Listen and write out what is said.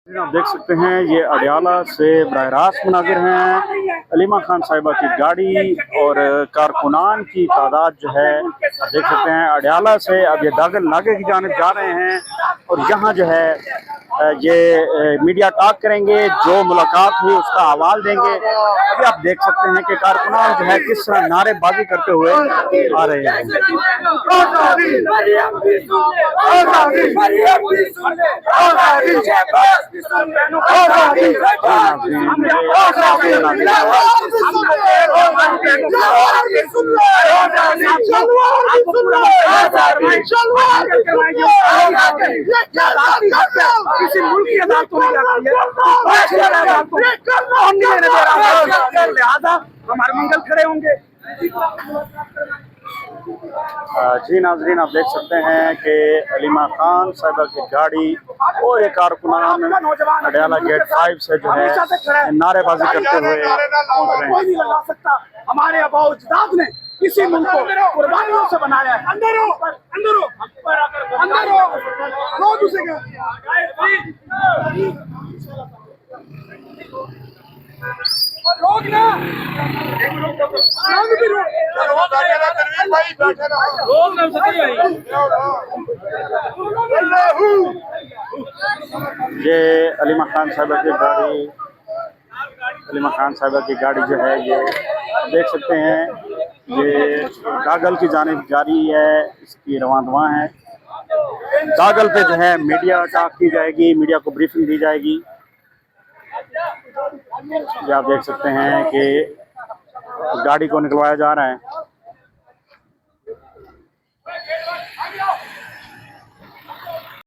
आप देख सकते हैं ये अडियाला से बराह रास्त मुनाजिर हैं। अलीमा खान साहिबा की गाड़ी और कारकुनान की तादाद जो है आप देख सकते हैं। अडियाला से अब ये दागल नाके की जानिब जा रहे हैं और यहाँ जो है ये मीडिया टॉक करेंगे, जो मुलाकात हुई उसका हवाल देंगे। अभी आप देख सकते हैं कि कारकुनान जो है किस तरह नारेबाजी करते हुए आ रहे हैं। किसी मुल्क की अदालतों में लिहाजा हमारे मंगल खड़े होंगे। जी नाजरीन, आप देख सकते हैं कि अलीमा खान साहिबा की गाड़ी और एक कारकुनान अडियाला गेट 5 से जो है नारेबाजी करते हुए पहुंच रहे हैं। लगा सकता हमारे आबाओ अजदाद ने इसी मुल्क को कुर्बानियों से बनाया है। अंदर हो, अंदर हो, अंदर हो, रोक उसे रोक ना, रोक भी रोक ये अलीमा खान साहिबा की गाड़ी, अलीमा खान साहिबा की गाड़ी जो है ये देख सकते हैं ये दागल की जानिब जारी है। इसकी रवां है। दागल पे जो है मीडिया टॉक की जाएगी, मीडिया को ब्रीफिंग दी जाएगी। ये आप देख सकते हैं कि गाड़ी को निकलवाया जा रहा है।